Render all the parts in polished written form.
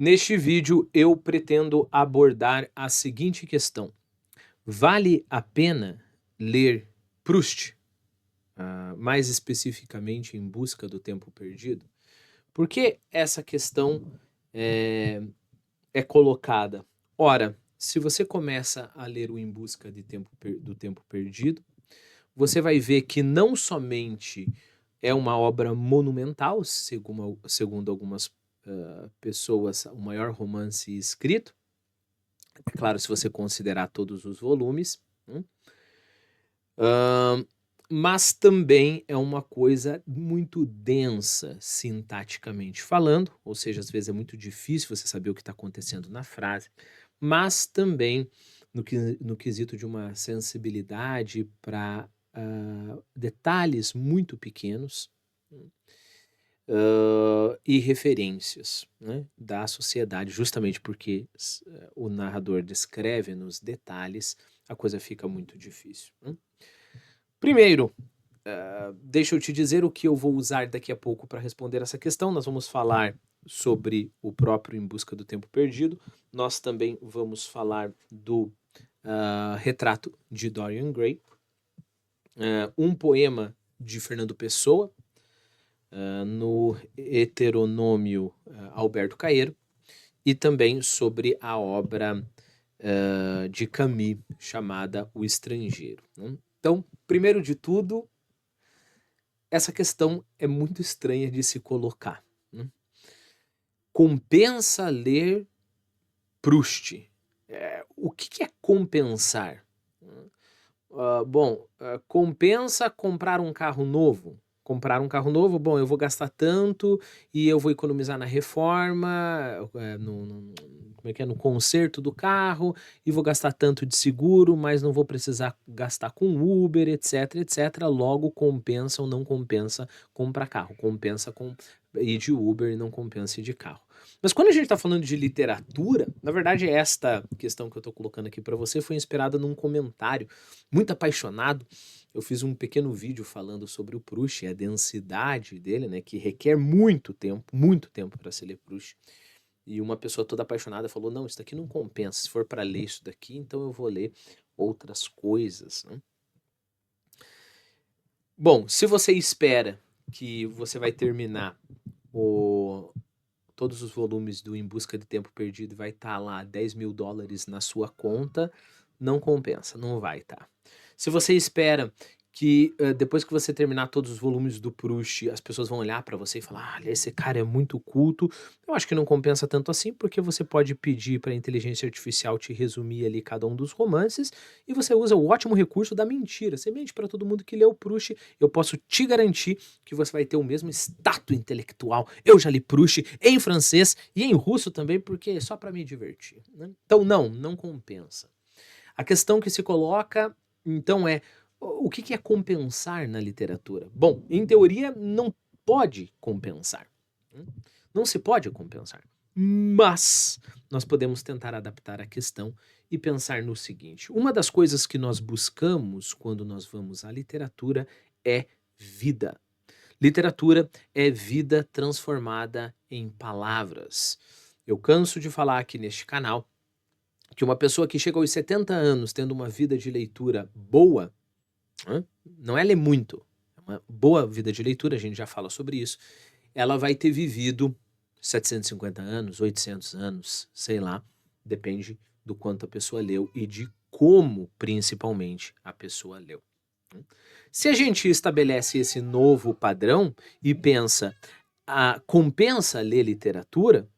Neste vídeo eu pretendo abordar a seguinte questão: vale a pena ler Proust, mais especificamente Em Busca do Tempo Perdido? Por que essa questão é colocada? Ora, se você começa a ler o Em Busca do Tempo Perdido, você vai ver que não somente é uma obra monumental, segundo algumas pessoas, o maior romance escrito, é claro, se você considerar todos os volumes, mas também é uma coisa muito densa, sintaticamente falando, ou seja, às vezes é muito difícil você saber o que está acontecendo na frase, mas também no quesito de uma sensibilidade para detalhes muito pequenos, e referências, né, da sociedade, justamente porque o narrador descreve nos detalhes, a coisa fica muito difícil. Primeiro, deixa eu te dizer o que eu vou usar daqui a pouco para responder essa questão. Nós vamos falar sobre o próprio Em Busca do Tempo Perdido. Nós também vamos falar do Retrato de Dorian Gray, um poema de Fernando Pessoa, no heteronômio Alberto Caeiro, e também sobre a obra de Camus chamada O Estrangeiro. Né? Então, primeiro de tudo, essa questão é muito estranha de se colocar. Né? Compensa ler Proust? O que é compensar? Compensa comprar um carro novo? Comprar um carro novo, bom, eu vou gastar tanto e eu vou economizar na reforma, no conserto do carro, e vou gastar tanto de seguro, mas não vou precisar gastar com Uber, etc, etc. Logo, compensa ou não compensa comprar carro? Compensa ir de Uber e não compensa ir de carro. Mas quando a gente está falando de literatura, na verdade esta questão que eu estou colocando aqui para você foi inspirada num comentário muito apaixonado. Eu fiz um pequeno vídeo falando sobre o Proust e a densidade dele, né, que requer muito tempo para se ler Proust. E uma pessoa toda apaixonada falou: não, isso daqui não compensa, se for para ler isso daqui, então eu vou ler outras coisas. Né? Bom, se você espera que você vai terminar todos os volumes do Em Busca de Tempo Perdido, vai estar lá $10.000 na sua conta, não compensa, não vai estar. Se você espera que depois que você terminar todos os volumes do Proust, as pessoas vão olhar para você e falar: olha, esse cara é muito culto, eu acho que não compensa tanto assim, porque você pode pedir para a inteligência artificial te resumir ali cada um dos romances, e você usa o ótimo recurso da mentira. Você mente para todo mundo que leu Proust, eu posso te garantir que você vai ter o mesmo status intelectual. Eu já li Proust em francês e em russo também, porque é só para me divertir. Né? Então não compensa. A questão que se coloca, então, é o que é compensar na literatura? Bom, em teoria não pode compensar. Não se pode compensar. Mas nós podemos tentar adaptar a questão e pensar no seguinte: uma das coisas que nós buscamos quando nós vamos à literatura é vida. Literatura é vida transformada em palavras. Eu canso de falar aqui neste canal que uma pessoa que chega aos 70 anos tendo uma vida de leitura boa, não é ler muito, é uma boa vida de leitura, a gente já fala sobre isso, ela vai ter vivido 750 anos, 800 anos, sei lá, depende do quanto a pessoa leu e de como, principalmente, a pessoa leu. Se a gente estabelece esse novo padrão e pensa, compensa ler literatura,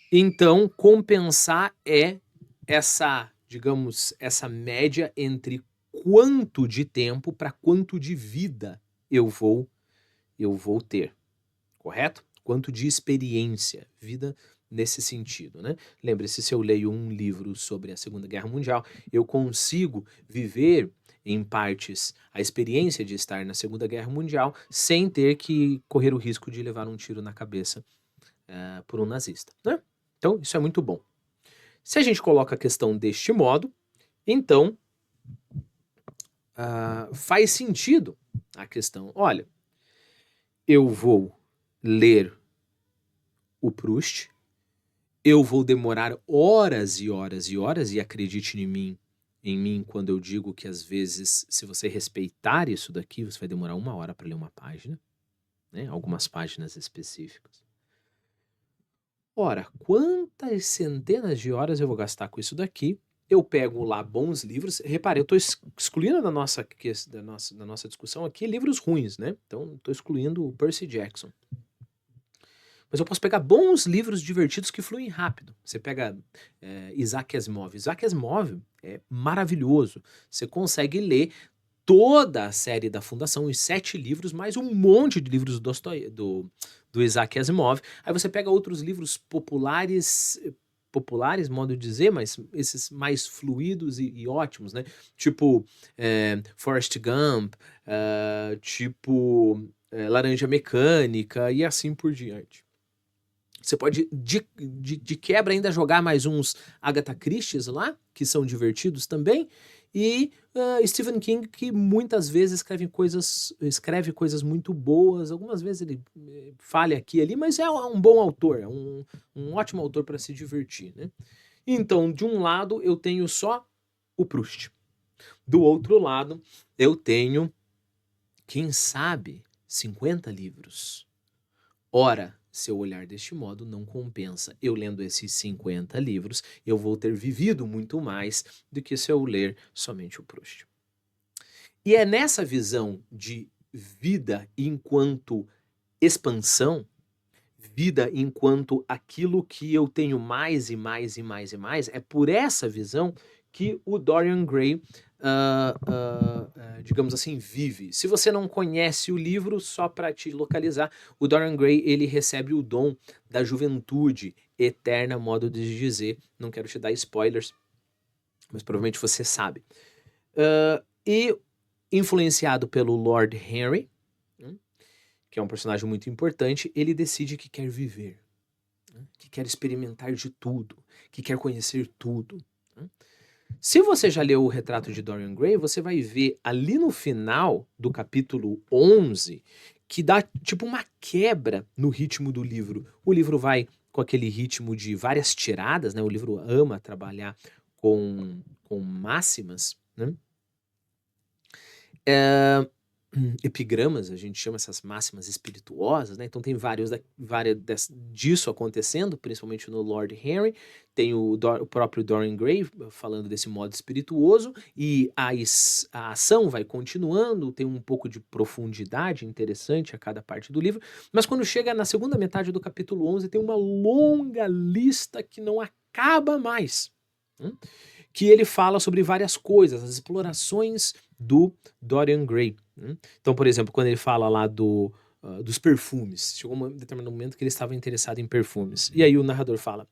então compensar é essa, digamos, essa média entre quanto de tempo para quanto de vida eu vou ter, correto? Quanto de experiência, vida nesse sentido, né? Lembre-se, se eu leio um livro sobre a Segunda Guerra Mundial, eu consigo viver em partes a experiência de estar na Segunda Guerra Mundial sem ter que correr o risco de levar um tiro na cabeça por um nazista, né? Então, isso é muito bom. Se a gente coloca a questão deste modo, então faz sentido a questão. Olha, eu vou ler o Proust eu vou demorar horas e horas e horas, e acredite em mim quando eu digo que às vezes, se você respeitar isso daqui, você vai demorar 1 hora para ler uma página, né? Algumas páginas específicas. Ora, quantas centenas de horas eu vou gastar com isso daqui? Eu pego lá bons livros. Repare, eu estou excluindo da nossa discussão aqui livros ruins, né? Então, estou excluindo o Percy Jackson. Mas eu posso pegar bons livros divertidos que fluem rápido. Você pega Isaac Asimov. Isaac Asimov é maravilhoso. Você consegue ler toda a série da Fundação, os 7 livros, mais um monte de livros do Isaac Asimov. Aí você pega outros livros populares, modo de dizer, mas esses mais fluidos e ótimos, né? Tipo Forrest Gump, Laranja Mecânica e assim por diante. Você pode, de quebra, ainda jogar mais uns Agatha Christie's lá, que são divertidos também, e Stephen King, que muitas vezes escreve coisas muito boas, algumas vezes ele falha aqui e ali, mas é um bom autor, é um ótimo autor para se divertir, né? Então, de um lado, eu tenho só o Proust. Do outro lado, eu tenho, quem sabe, 50 livros. Ora, se eu olhar deste modo, não compensa. Eu lendo esses 50 livros, eu vou ter vivido muito mais do que se eu ler somente o Proust. E é nessa visão de vida enquanto expansão, vida enquanto aquilo que eu tenho mais e mais e mais e mais, é por essa visão que o Dorian Gray, digamos assim, vive. Se você não conhece o livro, só para te localizar, o Dorian Gray, ele recebe o dom da juventude eterna, modo de dizer. Não quero te dar spoilers, mas provavelmente você sabe. E influenciado pelo Lord Henry, que é um personagem muito importante, ele decide que quer viver, que quer experimentar de tudo, que quer conhecer tudo. Se você já leu o Retrato de Dorian Gray, você vai ver ali no final do capítulo 11 que dá tipo uma quebra no ritmo do livro. O livro vai com aquele ritmo de várias tiradas, né? O livro ama trabalhar com máximas, né? Epigramas, a gente chama essas máximas espirituosas, né? Então tem vários disso acontecendo, principalmente no Lord Henry. Tem o próprio Dorian Gray falando desse modo espirituoso, e a ação vai continuando, tem um pouco de profundidade interessante a cada parte do livro, mas quando chega na segunda metade do capítulo 11, tem uma longa lista que não acaba mais, que ele fala sobre várias coisas, as explorações do Dorian Gray. Então, por exemplo, quando ele fala lá dos perfumes, chegou um determinado momento que ele estava interessado em perfumes. E aí o narrador fala,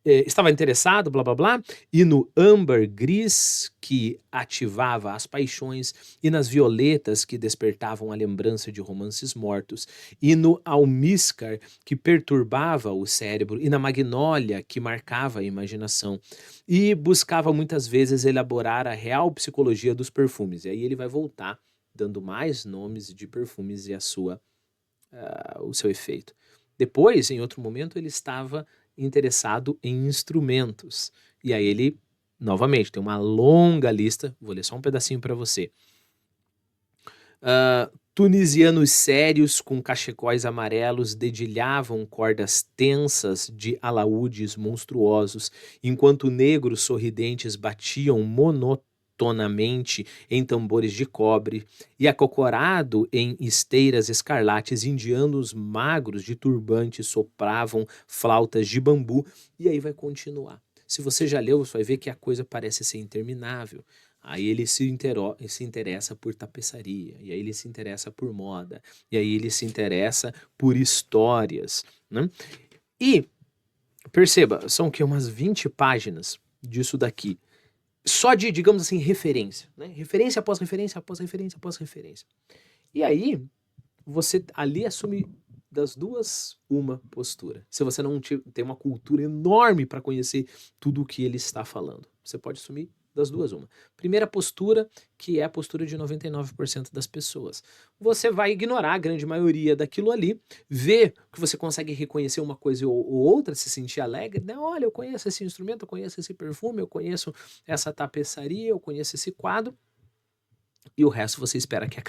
estava interessado, blá blá blá, e no âmbar gris que ativava as paixões, e nas violetas que despertavam a lembrança de romances mortos, e no almíscar que perturbava o cérebro, e na magnólia que marcava a imaginação, e buscava muitas vezes elaborar a real psicologia dos perfumes. E aí ele vai voltar dando mais nomes de perfumes e o seu efeito. Depois, em outro momento, ele estava interessado em instrumentos. E aí ele, novamente, tem uma longa lista, vou ler só um pedacinho para você. Tunisianos sérios com cachecóis amarelos dedilhavam cordas tensas de alaúdes monstruosos, enquanto negros sorridentes batiam monotonamente em tambores de cobre, e acocorado em esteiras escarlates, indianos magros de turbante sopravam flautas de bambu, e aí vai continuar. Se você já leu, você vai ver que a coisa parece ser interminável. Aí ele se interessa por tapeçaria, e aí ele se interessa por moda, e aí ele se interessa por histórias, né? E, perceba, são o quê? Umas 20 páginas disso daqui. Só de, digamos assim, referência, né? Referência após referência, após referência, após referência. E aí, você ali assume das duas uma postura. Se você não tem uma cultura enorme para conhecer tudo o que ele está falando, você pode assumir das duas uma. Primeira postura, que é a postura de 99% das pessoas. Você vai ignorar a grande maioria daquilo ali, ver que você consegue reconhecer uma coisa ou outra, se sentir alegre, né? Olha, eu conheço esse instrumento, eu conheço esse perfume, eu conheço essa tapeçaria, eu conheço esse quadro, e o resto você espera que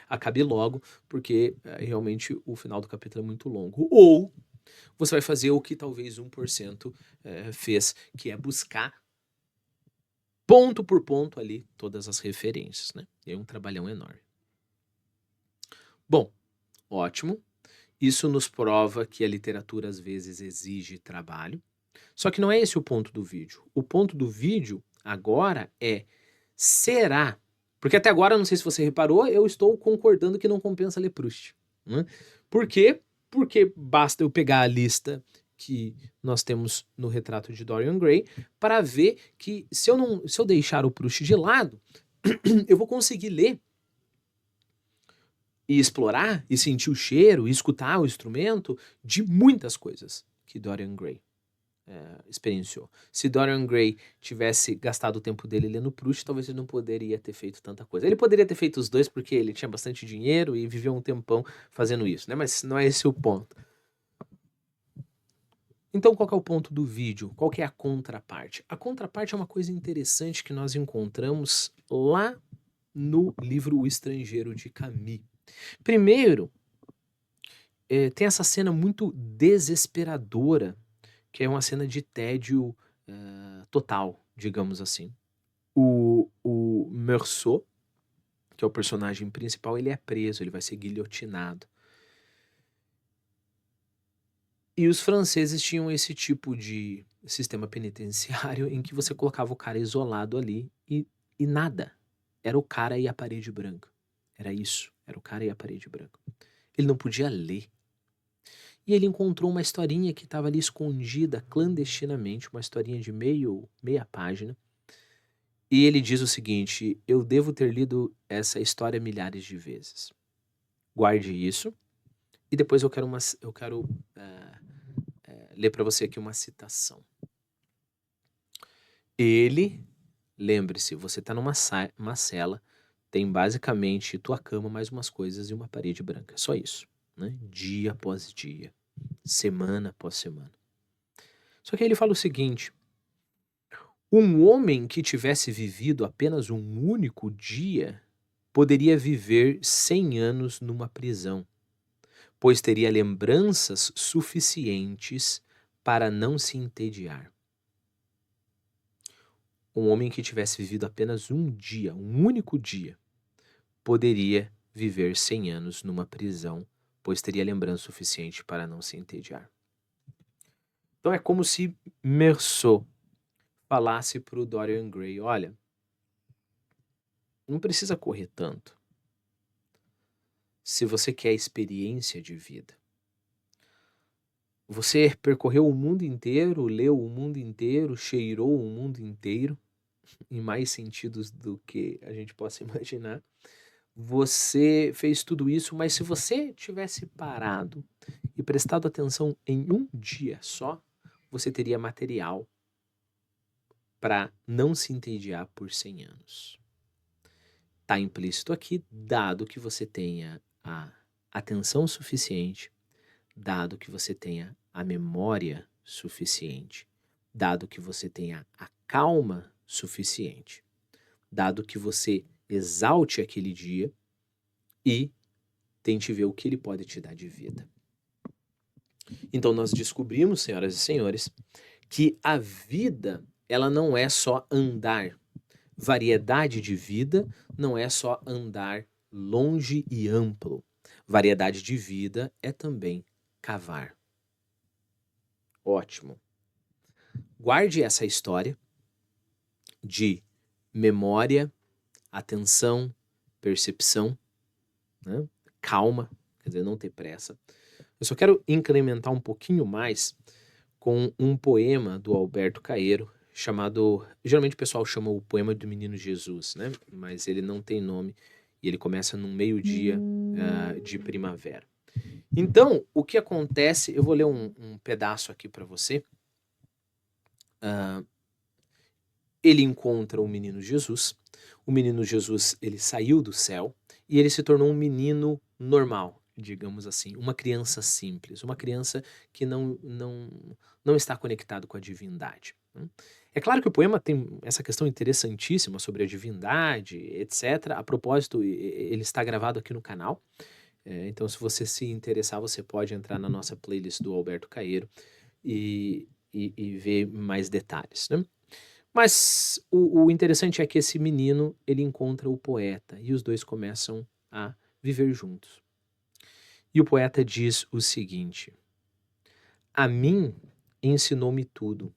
acabe logo, porque realmente o final do capítulo é muito longo. Ou você vai fazer o que talvez 1% fez, que é buscar ponto por ponto ali todas as referências, né? E é um trabalhão enorme. Bom, ótimo. Isso nos prova que a literatura às vezes exige trabalho. Só que não é esse o ponto do vídeo. O ponto do vídeo agora é: será? Porque até agora, não sei se você reparou, eu estou concordando que não compensa ler Proust. Né? Por quê? Porque basta eu pegar a lista que nós temos no retrato de Dorian Gray para ver que se eu deixar o Proust de lado, eu vou conseguir ler e explorar e sentir o cheiro e escutar o instrumento de muitas coisas que Dorian Gray experienciou. Se Dorian Gray tivesse gastado o tempo dele lendo Proust, talvez ele não poderia ter feito tanta coisa. Ele poderia ter feito os dois porque ele tinha bastante dinheiro e viveu um tempão fazendo isso, né? Mas não é esse o ponto. Então, qual que é o ponto do vídeo? Qual que é a contraparte? A contraparte é uma coisa interessante que nós encontramos lá no livro O Estrangeiro, de Camus. Primeiro, tem essa cena muito desesperadora, que é uma cena de tédio total, digamos assim. O Meursault, que é o personagem principal, ele é preso, ele vai ser guilhotinado. E os franceses tinham esse tipo de sistema penitenciário em que você colocava o cara isolado ali e nada. Era o cara e a parede branca. Era isso, era o cara e a parede branca. Ele não podia ler. E ele encontrou uma historinha que estava ali escondida clandestinamente, uma historinha de meia página. E ele diz o seguinte: eu devo ter lido essa história milhares de vezes. Guarde isso. E depois eu quero ler para você aqui uma citação. Ele, lembre-se, você está numa cela, tem basicamente tua cama, mais umas coisas e uma parede branca. Só isso, né? Dia após dia, semana após semana. Só que ele fala o seguinte: um homem que tivesse vivido apenas um único dia poderia viver 100 anos numa prisão, pois teria lembranças suficientes para não se entediar. Um homem que tivesse vivido apenas um dia, um único dia, poderia viver 100 anos numa prisão, pois teria lembrança suficiente para não se entediar. Então é como se Meursault falasse para o Dorian Gray: olha, não precisa correr tanto. Se você quer experiência de vida, você percorreu o mundo inteiro, leu o mundo inteiro, cheirou o mundo inteiro, em mais sentidos do que a gente possa imaginar. Você fez tudo isso, mas se você tivesse parado e prestado atenção em um dia só, você teria material para não se entediar por 100 anos. Está implícito aqui, dado que você tenha a atenção suficiente, dado que você tenha a memória suficiente, dado que você tenha a calma suficiente, dado que você exalte aquele dia e tente ver o que ele pode te dar de vida. Então nós descobrimos, senhoras e senhores, que a vida, ela não é só andar. Variedade de vida não é só andar longe e amplo. Variedade de vida é também cavar. Ótimo. Guarde essa história de memória, atenção, percepção, né? Calma, quer dizer, não ter pressa. Eu só quero incrementar um pouquinho mais com um poema do Alberto Caeiro, chamado, geralmente o pessoal chama o poema do Menino Jesus, né? Mas ele não tem nome e ele começa num meio-dia de primavera. Então, o que acontece, eu vou ler um pedaço aqui para você. ele encontra o menino Jesus. O menino Jesus, ele saiu do céu e ele se tornou um menino normal, digamos assim, uma criança simples, uma criança que não está conectado com a divindade, né. É claro que o poema tem essa questão interessantíssima sobre a divindade, etc. A propósito, ele está gravado aqui no canal, então se você se interessar, você pode entrar na nossa playlist do Alberto Caeiro e ver mais detalhes, né. Mas o interessante é que esse menino, ele encontra o poeta e os dois começam a viver juntos. E o poeta diz o seguinte: "A mim ensinou-me tudo.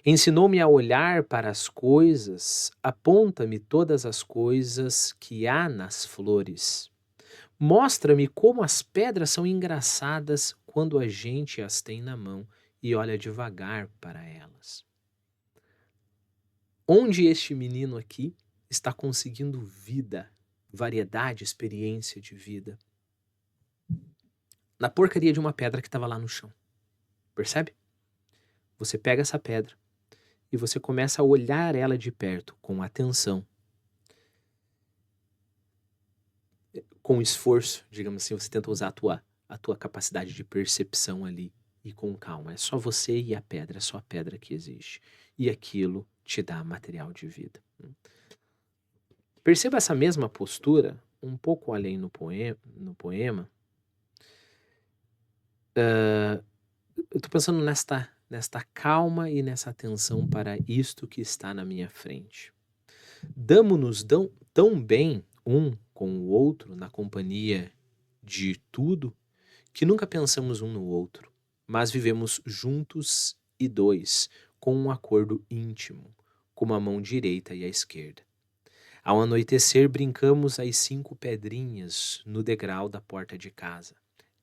Ensinou-me a olhar para as coisas, aponta-me todas as coisas que há nas flores. Mostra-me como as pedras são engraçadas quando a gente as tem na mão e olha devagar para elas." Onde este menino aqui está conseguindo vida, variedade, experiência de vida? Na porcaria de uma pedra que estava lá no chão. Percebe? Você pega essa pedra e você começa a olhar ela de perto, com atenção, com esforço, digamos assim, você tenta usar a tua capacidade de percepção ali e com calma. É só você e a pedra, é só a pedra que existe. E aquilo te dá material de vida. Perceba essa mesma postura um pouco além no poema. Eu estou pensando nesta calma e nessa atenção para isto que está na minha frente. Damo-nos tão bem um com o outro, na companhia de tudo, que nunca pensamos um no outro, mas vivemos juntos e dois, com um acordo íntimo, como a mão direita e a esquerda. Ao anoitecer, brincamos as 5 pedrinhas no degrau da porta de casa,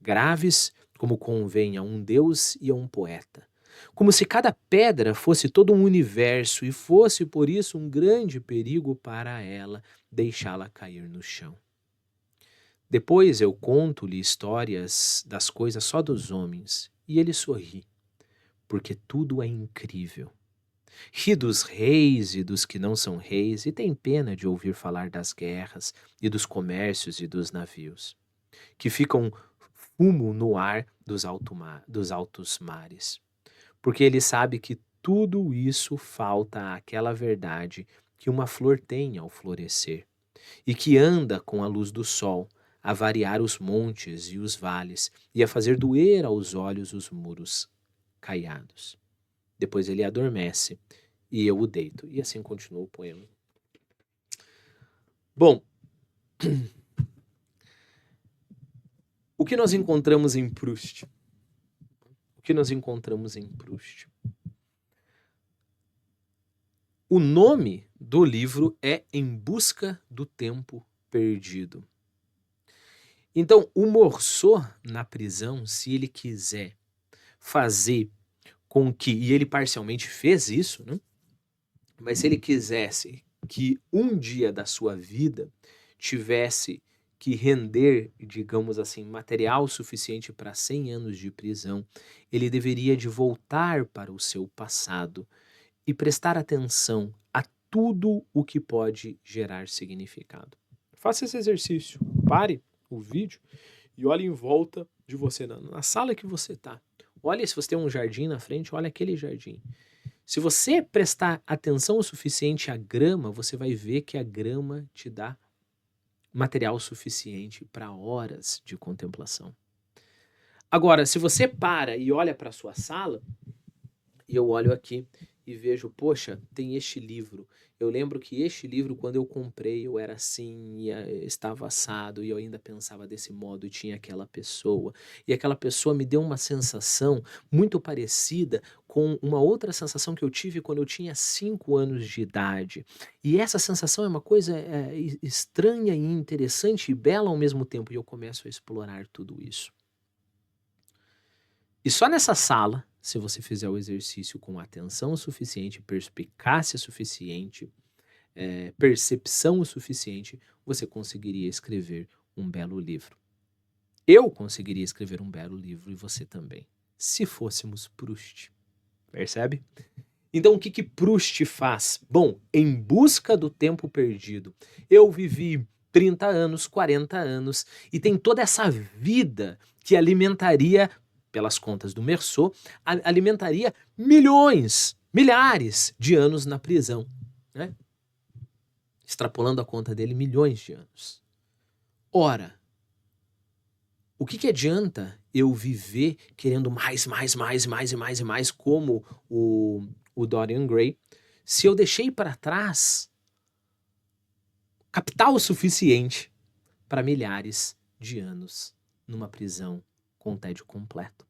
graves como convém a um deus e a um poeta, como se cada pedra fosse todo um universo e fosse por isso um grande perigo para ela deixá-la cair no chão. Depois eu conto-lhe histórias das coisas só dos homens, e ele sorri, porque tudo é incrível. Ri dos reis e dos que não são reis, e tem pena de ouvir falar das guerras e dos comércios e dos navios, que ficam fumo no ar dos altos mares, porque ele sabe que tudo isso falta àquela verdade que uma flor tem ao florescer, e que anda com a luz do sol a variar os montes e os vales e a fazer doer aos olhos os muros caiados. Depois ele adormece e eu o deito. E assim continua o poema. Bom, o que nós encontramos em Proust? O que nós encontramos em Proust? O nome do livro é Em Busca do Tempo Perdido. Então, o Morceau, na prisão, se ele quiser fazer com que, e ele parcialmente fez isso, né? Mas se ele quisesse que um dia da sua vida tivesse que render, digamos assim, material suficiente para 100 anos de prisão, ele deveria de voltar para o seu passado e prestar atenção a tudo o que pode gerar significado. Faça esse exercício, pare o vídeo e olhe em volta de você, na sala que você está. Olha se você tem um jardim na frente, olha aquele jardim. Se você prestar atenção o suficiente à grama, você vai ver que a grama te dá material suficiente para horas de contemplação. Agora, se você para e olha para a sua sala, e eu olho aqui e vejo, poxa, tem este livro. Eu lembro que este livro, quando eu comprei, eu era assim, e estava assado, e eu ainda pensava desse modo, e tinha aquela pessoa. E aquela pessoa me deu uma sensação muito parecida com uma outra sensação que eu tive quando eu tinha 5 anos de idade. E essa sensação é uma coisa estranha e interessante e bela ao mesmo tempo, e eu começo a explorar tudo isso. E só nessa sala, se você fizer o exercício com atenção o suficiente, perspicácia suficiente, percepção o suficiente, você conseguiria escrever um belo livro. Eu conseguiria escrever um belo livro e você também, se fôssemos Proust. Percebe? Então, o que que Proust faz? Bom, Em Busca do Tempo Perdido. Eu vivi 30 anos, 40 anos, e tem toda essa vida que alimentaria, pelas contas do Meursault, alimentaria milhões, milhares de anos na prisão, né? Extrapolando a conta dele, milhões de anos. Ora, o que que adianta eu viver querendo mais, mais, mais, mais e mais e mais, como o Dorian Gray, se eu deixei para trás capital suficiente para milhares de anos numa prisão com tédio completo?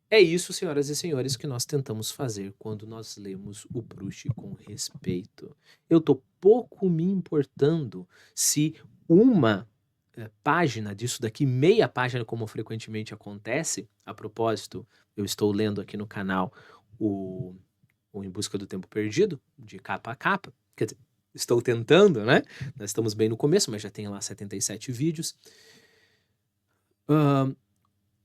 É isso, senhoras e senhores, que nós tentamos fazer quando nós lemos o Proust com respeito. Eu tô pouco me importando se uma página disso daqui, meia página, como frequentemente acontece. A propósito, eu estou lendo aqui no canal o Em Busca do Tempo Perdido, de capa a capa. Quer dizer, estou tentando, né? Nós estamos bem no começo, mas já tem lá 77 vídeos.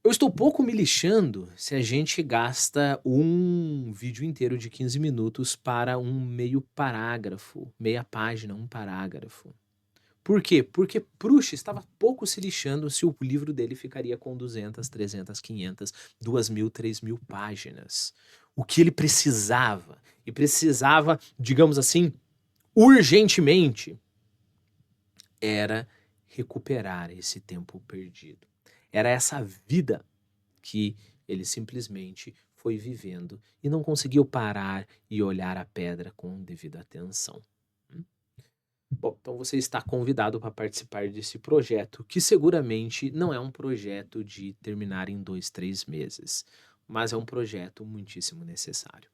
Eu estou pouco me lixando se a gente gasta um vídeo inteiro de 15 minutos para um meio parágrafo, meia página, um parágrafo. Por quê? Porque Proust estava pouco se lixando se o livro dele ficaria com 200, 300, 500, 2.000, 3.000 páginas. O que ele precisava, e precisava, digamos assim, urgentemente, era recuperar esse tempo perdido. Era essa vida que ele simplesmente foi vivendo e não conseguiu parar e olhar a pedra com devida atenção. Bom, então você está convidado para participar desse projeto, que seguramente não é um projeto de terminar em 2, 3 meses, mas é um projeto muitíssimo necessário.